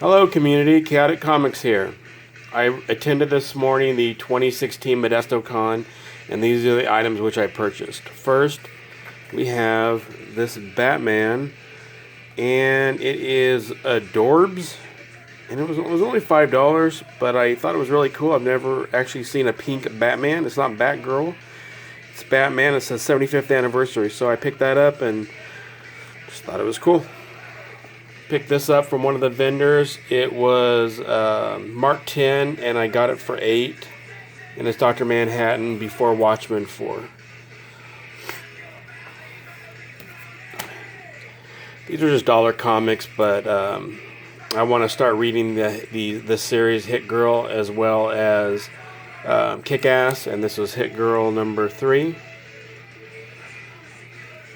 Hello community, Chaotic Comics here. I attended this morning the 2016 Modesto Con, and these are the items which I purchased. First, we have this Batman, and it is Adorbs, and it was only $5, but I thought it was really cool. I've never actually seen a pink Batman. It's not Batgirl, it's Batman. It says 75th anniversary, so I picked that up and just thought it was cool. Picked this up from one of the vendors. It was Mark 10, and I got it for 8. And it's Dr. Manhattan before Watchmen 4. These are just dollar comics, but I want to start reading the series Hit Girl as well as Kick-Ass, and this was Hit Girl number 3.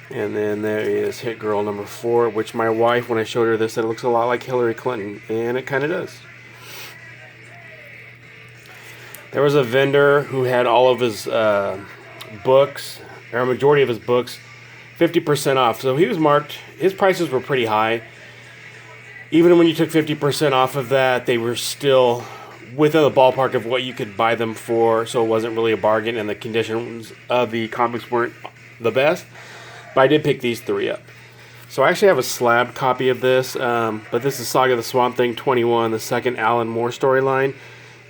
And then there is Hit Girl number 4, which my wife, when I showed her this, said it looks a lot like Hillary Clinton, and it kind of does. There was a vendor who had all of his books, or a majority of his books, 50% off. So he was marked, his prices were pretty high. Even when you took 50% off of that, they were still within the ballpark of what you could buy them for, so it wasn't really a bargain, and the conditions of the comics weren't the best. But I did pick these 3 up. So I actually have a slab copy of this, but this is Saga of the Swamp Thing 21, the second Alan Moore storyline.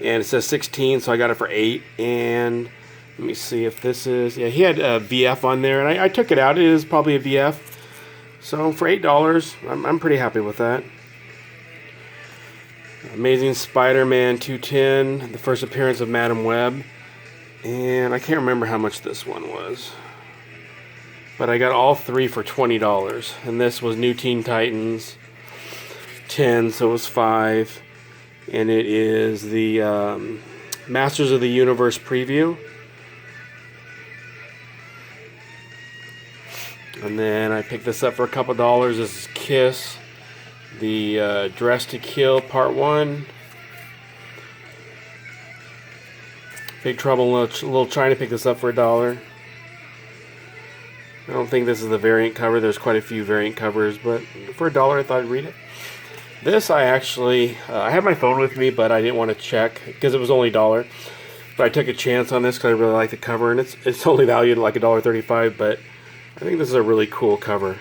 And it says 16, so I got it for 8. And let me see if this is... Yeah, he had a VF on there, and I took it out. It is probably a VF. So for $8, I'm pretty happy with that. Amazing Spider-Man 210, the first appearance of Madam Web. And I can't remember how much this one was. But I got all 3 for $20. And this was New Teen Titans 10, so it was 5. And it is the Masters of the Universe preview. And then I picked this up for a couple dollars. This is Kiss, the Dress to Kill Part 1. Big Trouble in Little China, picked this up for $1. I don't think this is the variant cover. There's quite a few variant covers, but for $1 I thought I'd read it. This I actually, I had my phone with me, but I didn't want to check because it was only $1. But I took a chance on this because I really like the cover, and it's only valued at like $1.35, but I think this is a really cool cover.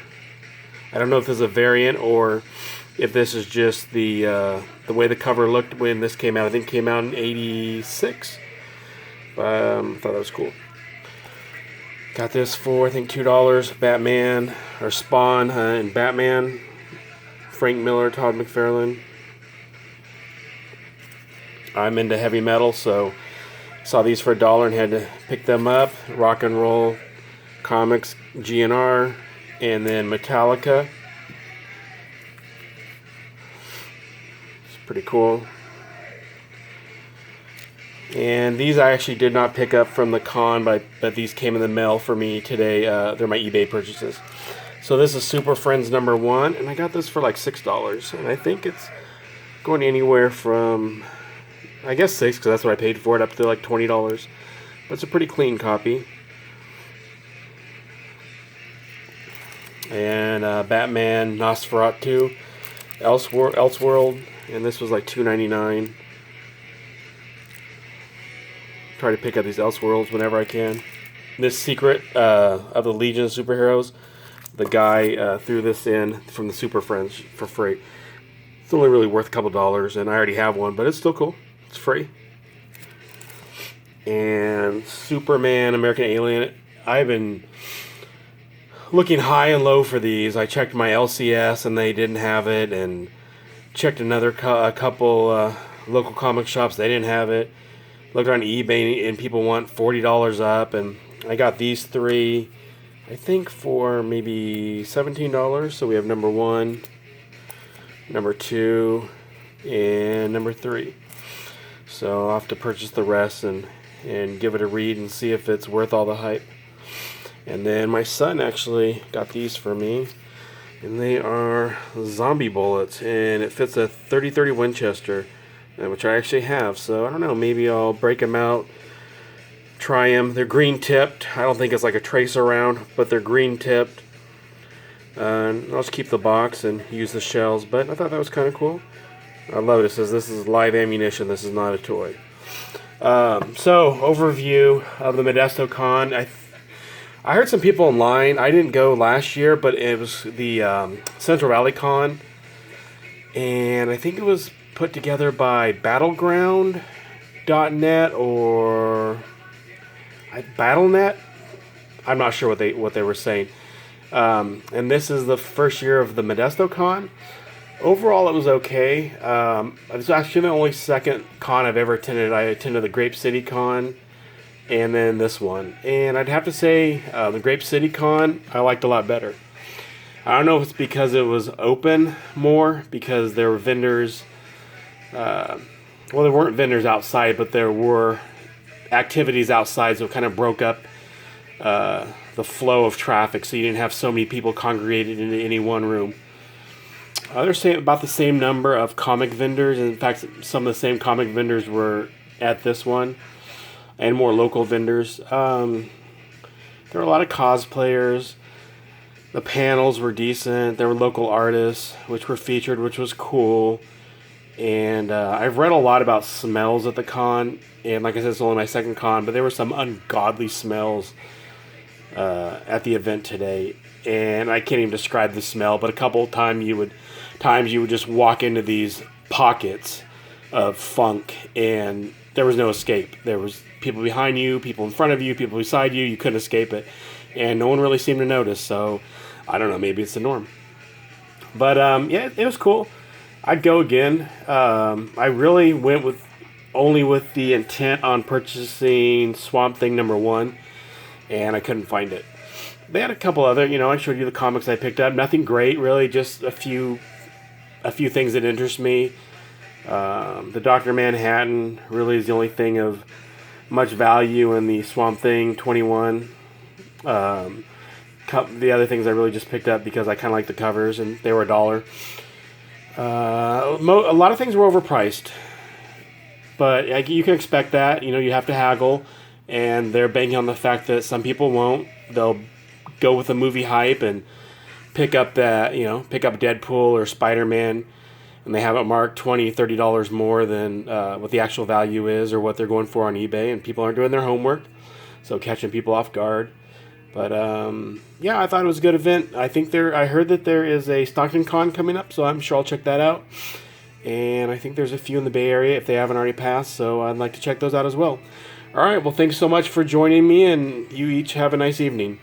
I don't know if this is a variant or if this is just the way the cover looked when this came out. I think it came out in '86. I thought that was cool. Got this for, I think, $2. Batman, or Spawn and Batman. Frank Miller, Todd McFarlane. I'm into heavy metal, so saw these for $1 and had to pick them up. Rock and Roll Comics, GNR, and then Metallica. It's pretty cool. And these I actually did not pick up from the con, but these came in the mail for me today. They're my eBay purchases. So this is Super Friends number 1, and I got this for like $6. And I think it's going anywhere from, I guess 6, because that's what I paid for it, up to like $20. But it's a pretty clean copy. And Batman, Nosferatu, Elseworld, and this was like $2.99. Try to pick up these Elseworlds whenever I can. This Secret of the Legion of Superheroes, the guy threw this in from the Super Friends for free. It's only really worth a couple dollars, and I already have one, but it's still cool. It's free. And Superman, American Alien. I've been looking high and low for these. I checked my LCS, and they didn't have it, and checked another couple local comic shops. They didn't have it. Looked on eBay, and people want $40 up, and I got these 3, I think, for maybe $17. So we have number 1, number 2, and number 3. So I'll have to purchase the rest and give it a read and see if it's worth all the hype. And then my son actually got these for me, and they are zombie bullets, and it fits a 30-30 Winchester, which I actually have. So I don't know, maybe I'll break them out, try them. They're green tipped. I don't think it's like a tracer round, but they're green tipped. I'll just keep the box and use the shells, but I thought that was kind of cool. I love it. It says this is live ammunition. This is not a toy. So overview of the Modesto Con. I heard some people online. I didn't go last year, but it was the Central Valley Con, and I think it was put together by Battleground.net or BattleNet. I'm not sure what they were saying. And this is the first year of the Modesto Con. Overall, it was okay. It was actually the only second con I've ever attended. I attended the Grape City Con and then this one. And I'd have to say the Grape City Con I liked a lot better. I don't know if it's because it was open more, because there were vendors. Well, there weren't vendors outside, but there were activities outside, so it kind of broke up the flow of traffic, so you didn't have so many people congregated into any one room. They're saying about the same number of comic vendors. In fact, some of the same comic vendors were at this one, and more local vendors. There were a lot of cosplayers. The panels were decent. There were local artists, which were featured, which was cool. And I've read a lot about smells at the con. And like I said, it's only my second con, but there were some ungodly smells at the event today. And I can't even describe the smell, but a couple of times you would just walk into these pockets of funk, and there was no escape. There was people behind you, people in front of you, people beside you. You couldn't escape it, and no one really seemed to notice. So I don't know, maybe it's the norm. But yeah, it was cool. I'd go again. I really went only with the intent on purchasing Swamp Thing #1, and I couldn't find it. They had a couple other, I showed you the comics I picked up. Nothing great, really, just a few things that interest me. The Dr. Manhattan really is the only thing of much value in the Swamp Thing 21. The other things I really just picked up because I kind of like the covers, and they were $1. A lot of things were overpriced, but you can expect that. You have to haggle, and they're banking on the fact that some people won't. They'll go with the movie hype and pick up Deadpool or Spider-Man, and they have it marked $20, $30 more than what the actual value is or what they're going for on eBay, and people aren't doing their homework, so catching people off guard. But yeah, I thought it was a good event. I heard that there is a Stockton Con coming up, so I'm sure I'll check that out. And I think there's a few in the Bay Area if they haven't already passed, so I'd like to check those out as well. All right, well, thanks so much for joining me, and you each have a nice evening.